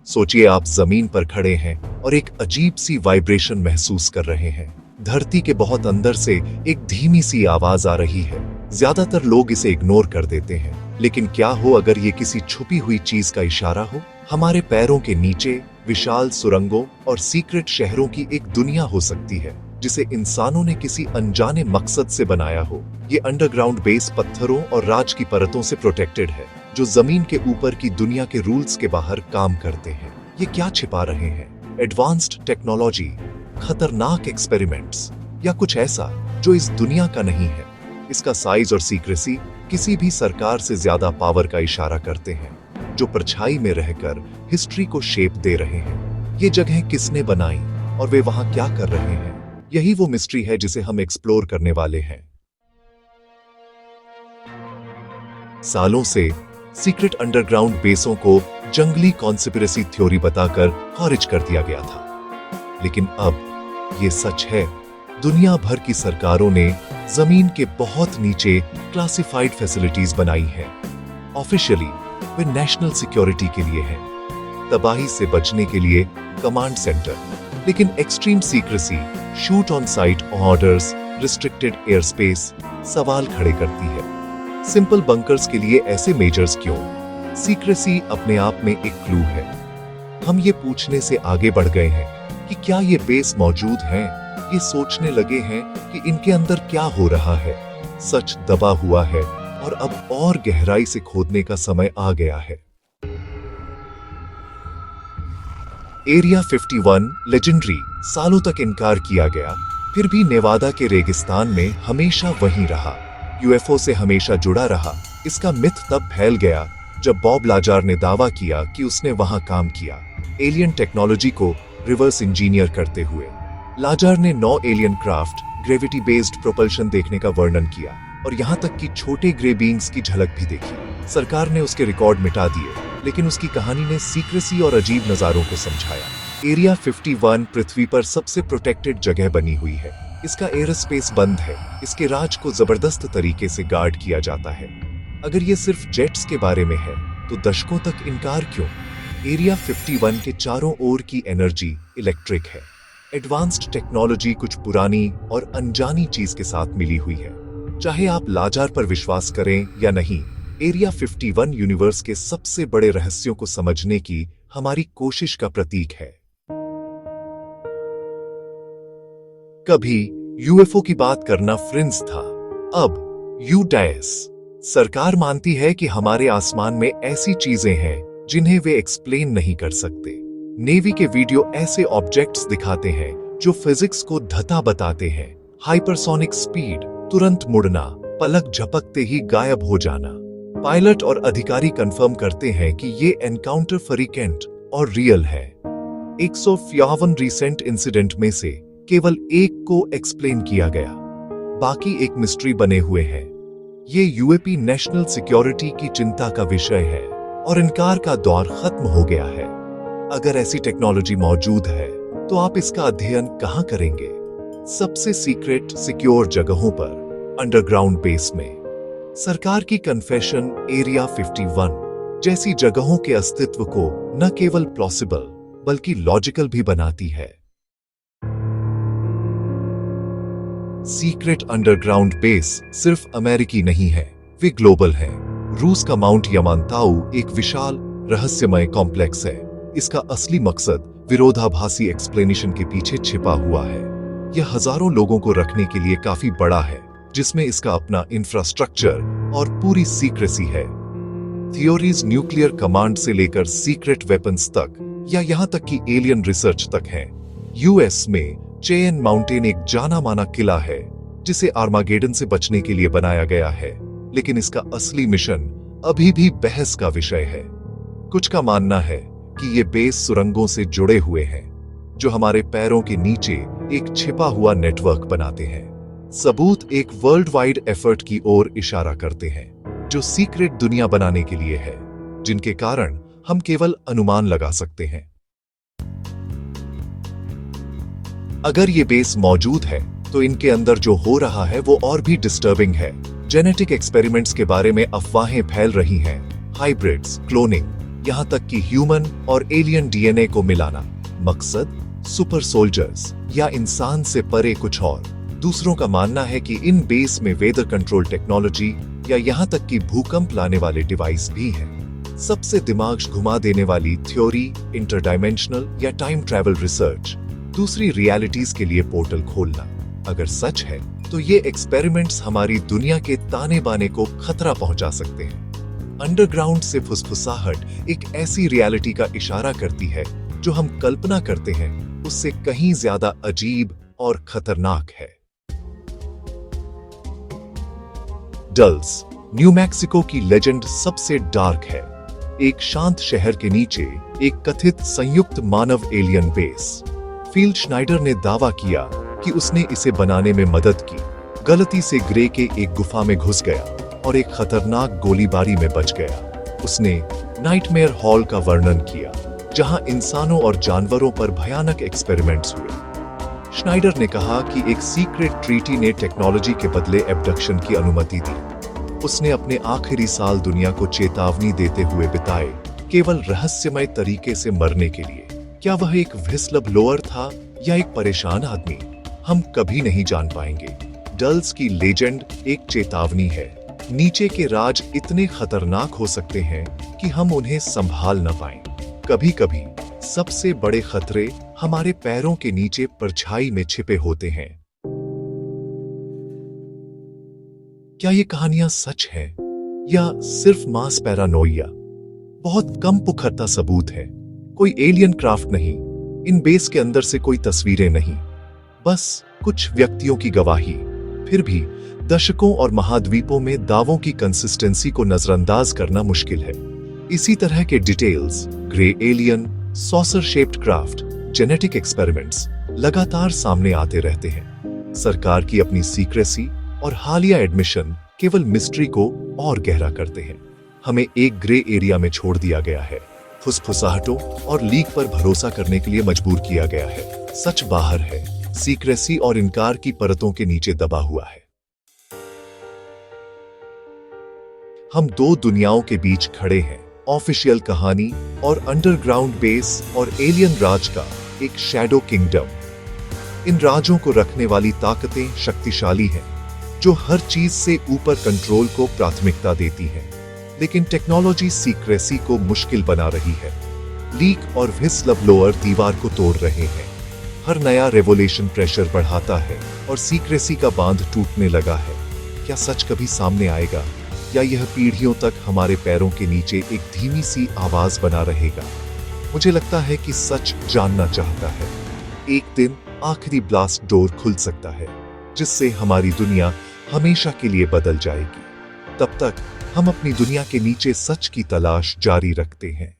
सोचिए आप जमीन पर खड़े हैं और एक अजीब सी वाइब्रेशन महसूस कर रहे हैं। धरती के बहुत अंदर से एक धीमी सी आवाज आ रही है। ज्यादातर लोग इसे इग्नोर कर देते हैं, लेकिन क्या हो अगर ये किसी छुपी हुई चीज का इशारा हो? हमारे पैरों के नीचे विशाल सुरंगों और सीक्रेट शहरों की एक दुनिया हो सकती है, जिसे इंसानों ने किसी अनजाने मकसद से बनाया हो। ये अंडरग्राउंड बेस पत्थरों और राज की परतों से प्रोटेक्टेड है, जो जमीन के ऊपर की दुनिया के रूल्स के बाहर काम करते हैं। ये क्या छिपा रहे हैं? एडवांस्ड टेक्नोलॉजी, खतरनाक एक्सपेरिमेंट्स, या कुछ ऐसा जो इस दुनिया का नहीं है? इसका साइज और सीक्रेसी किसी भी सरकार से ज्यादा पावर का इशारा करते हैं, जो परछाई में रहकर हिस्ट्री को शेप दे रहे हैं। ये जगह किसने बनाई और वे वहां क्या कर रहे हैं? यही वो मिस्ट्री है जिसे हम एक्सप्लोर करने वाले हैं। सालों से सीक्रेट अंडरग्राउंड बेसों को जंगली कॉन्स्पिरेसी थ्योरी बताकर खारिज कर दिया गया था, लेकिन अब ये सच है। दुनिया भर की सरकारों ने जमीन के बहुत नीचे क्लासिफाइड फैसिलिटीज बनाई हैं। ऑफिशियली वे नेशनल सिक्योरिटी के लिए हैं, तबाही से बचने के लिए कमांड सेंटर, लेकिन extreme secrecy, shoot on site orders, restricted air space सवाल खड़े करती है। सिंपल बंकर्स के लिए ऐसे मेजर्स क्यों? सीक्रेसी अपने आप में एक क्लू है। हम ये पूछने से आगे बढ़ गए हैं कि क्या ये बेस मौजूद हैं? ये सोचने लगे हैं कि इनके अंदर क्या हो रहा है। सच दबा हुआ है और अब और गहराई से खोदने का समय आ गया है। एरिया 51 लेजेंडरी, सालों तक इनकार किया गया, फिर भी नेवादा के रेगिस्तान में हमेशा वहीं रहा। यूएफओ से हमेशा जुड़ा रहा। इसका मिथ तब फैल गया जब बॉब लाजार ने दावा किया कि उसने वहां काम किया, एलियन टेक्नोलॉजी को रिवर्स इंजीनियर करते हुए। लाजार ने 9 alien craft, gravity based propulsion देखने का वर्णन किया और यहां तक कि छोटे ग्रे बींग्स की झलक भी देखी। सरकार ने उसके रिकॉर्ड मिटा दिए, लेकिन उसकी कहानी ने सीक्रेसी और अजीब नजारों को समझाया। एरिया 51 पृथ्वी पर सबसे प्रोटेक्टेड जगह बनी हुई है। इसका एयर स्पेस बंद है। इसके राज को जबरदस्त तरीके से गार्ड किया जाता है। अगर ये सिर्फ जेट्स के बारे में है, तो दशकों तक इनकार क्यों? एरिया 51 के चारों ओर की एनर्जी इलेक्ट्रिक है। एडवांस्ड टेक्नोलॉजी कुछ पुरानी और अनजानी चीज के साथ मिली हुई है। चाहे आप लाजार पर विश्वास करें या नहीं, एरिया 51 यूनिवर्स के सबसे बड़े रहस्यों को समझने की हमारी कोशिश का प्रतीक है। कभी यूएफओ की बात करना फ्रिंज था, अब यूडीएस। सरकार मानती है कि हमारे आसमान में ऐसी चीजें हैं जिन्हें वे एक्सप्लेन नहीं कर सकते। नेवी के वीडियो ऐसे ऑब्जेक्ट्स दिखाते हैं जो फिजिक्स को धता बताते हैं। हाइपरसोनिक स्पीड, तुरंत मुड़ना, पलक झपकते ही गायब हो जाना। पायलट और अधिकारी कंफर्म करते हैं कि ये एनकाउंटर फ्रीक्वेंट और रियल है। 151 रिसेंट इंसिडेंट में से केवल एक को एक्सप्लेन किया गया, बाकी एक मिस्ट्री बने हुए हैं। ये यूएपी नेशनल सिक्योरिटी की चिंता का विषय है और इनकार का दौर खत्म हो गया है। अगर ऐसी टेक्नोलॉजी मौजूद है, तो आप इसका अध्ययन कहां करेंगे? सबसे सीक्रेट सिक्योर जगहों पर, अंडरग्राउंड बेस में। सरकार की कन्फेशन एरिया 51 जैसी जगहों के अस्तित्व को न केवल प्लॉसिबल बल्कि लॉजिकल भी बनाती है। सीक्रेट अंडरग्राउंड बेस सिर्फ अमेरिकी नहीं है, वे ग्लोबल है। रूस का माउंट यमानताउ एक विशाल रहस्यमय कॉम्प्लेक्स है। इसका असली मकसद विरोधाभासी एक्सप्लेनेशन के पीछे छिपा हुआ है। यह हजारों लोगों को रखने के लिए काफी बड़ा है, जिसमें इसका अपना इंफ्रास्ट्रक्चर और पूरी सीक्रेसी है। थियोरीज न्यूक्लियर कमांड से लेकर सीक्रेट वेपन्स तक, या यहां तक कि एलियन रिसर्च तक है। यूएस में चेन माउंटेन एक जाना माना किला है, जिसे आर्मागेडन से बचने के लिए बनाया गया है, लेकिन इसका असली मिशन अभी भी बहस का विषय है। कुछ का मानना है कि ये बेस सुरंगों से जुड़े हुए हैं, जो हमारे पैरों के नीचे एक छिपा हुआ नेटवर्क बनाते हैं। सबूत एक वर्ल्ड वाइड एफर्ट की ओर इशारा करते हैं, जो सीक्रेट दुनिया बनाने के लिए है, जिनके कारण हम केवल अनुमान लगा सकते हैं। अगर ये बेस मौजूद है, तो इनके अंदर जो हो रहा है वो और भी डिस्टर्बिंग है। जेनेटिक एक्सपेरिमेंट्स के बारे में अफवाहें फैल रही हैं। हाइब्रिड्स, क्लोनिंग, यहाँ तक कि ह्यूमन और एलियन डीएनए को मिलाना। मकसद सुपर सोल्जर्स या इंसान से परे कुछ और। दूसरों का मानना है कि इन बेस में वेदर कंट्रोल टेक्नोलॉजी या यहाँ तक कि भूकंप लाने वाले डिवाइस भी हैं। सबसे दिमाग घुमा देने वाली थ्योरी इंटरडायमेंशनल या टाइम ट्रैवल रिसर्च, दूसरी रियलिटीज के लिए पोर्टल खोलना। अगर सच है तो ये एक्सपेरिमेंट्स हमारी दुनिया के ताने बाने को खतरा पहुंचा सकते हैं। अंडरग्राउंड से फुसफुसाहट एक ऐसी रियलिटी का इशारा करती है जो हम कल्पना करते हैं उससे कहीं ज्यादा अजीब और खतरनाक है। डल्स, न्यू मैक्सिको की लेजेंड सबसे डार्क है। एक शांत शहर के नीचे एक कथित संयुक्त मानव एलियन बेस। फील्ड श्नाइडर ने दावा किया कि उसने इसे बनाने में मदद की, गलती से ग्रे के एक गुफा में घुस गया और एक खतरनाक गोलीबारी में बच गया। उसने नाइटमेयर हॉल का वर्णन किया, जहां इंसानों और जानवरों पर भयानक एक्सपेरिमेंट्स हुए। श्नाइडर ने कहा कि एक सीक्रेट ट्रीटी ने टेक्नोलॉजी के बदले एब्डक्शन की अनुमति दी। उसने अपने आखिरी साल दुनिया को चेतावनी देते हुए बिताए, केवल रहस्यमय तरीके से मरने के लिए। क्या वह एक व्हिस्ल ब्लोअर था या एक परेशान आदमी, हम कभी नहीं जान पाएंगे। डल्स की लेजेंड एक चेतावनी है। नीचे के राज इतने खतरनाक हो सकते हैं कि हम उन्हें संभाल न पाएं। कभी-कभी सबसे बड़े खतरे हमारे पैरों के नीचे परछाई में छिपे होते हैं। क्या ये कहानियां सच हैं या सिर्फ मास पैरानोइया? बहुत कम पुख्ता सबूत है। कोई एलियन क्राफ्ट नहीं, इन बेस के अंदर से कोई तस्वीरें नहीं, बस कुछ व्यक्तियों की गवाही। फिर भी दशकों और महाद्वीपों में दावों की कंसिस्टेंसी को नजरअंदाज करना मुश्किल है। इसी तरह के details, grey alien, saucer shaped craft, genetic experiments लगातार सामने आते रहते हैं। सरकार की अपनी सीक्रेसी और हालिया एडमिशन केवल मिस्ट्री को और गहरा करते हैं। हमें एक ग्रे एरिया में छोड़ दिया गया है, फुसफुसाहटों और लीक पर भरोसा करने के लिए मजबूर किया गया है। सच बाहर है, सीक्रेसी और इनकार की परतों के नीचे दबा हुआ है। हम दो दुनियाओं के बीच खड़े हैं, ऑफिशियल कहानी और अंडरग्राउंड बेस और एलियन राज का एक शैडो किंगडम। इन राजों को रखने वाली ताकतें शक्तिशाली हैं, जो हर चीज से ऊपर कंट्रोल को प्राथमिकता देती हैं। लेकिन टेक्नोलॉजी सीक्रेसी को मुश्किल बना रही है। लीक और व्हिस्ल ब्लोअर दीवार को तोड़ रहे हैं। हर नया रेवोल्यूशन प्रेशर बढ़ाता है और सीक्रेसी का बांध टूटने लगा है। क्या सच कभी सामने आएगा या यह पीढ़ियों तक हमारे पैरों के नीचे एक धीमी सी आवाज बना रहेगा? मुझे लगता है कि सच जानना चाहता है। एक दिन आखिरी ब्लास्ट डोर खुल सकता है, जिससे हमारी दुनिया हमेशा के लिए बदल जाएगी। तब तक हम अपनी दुनिया के नीचे सच की तलाश जारी रखते हैं।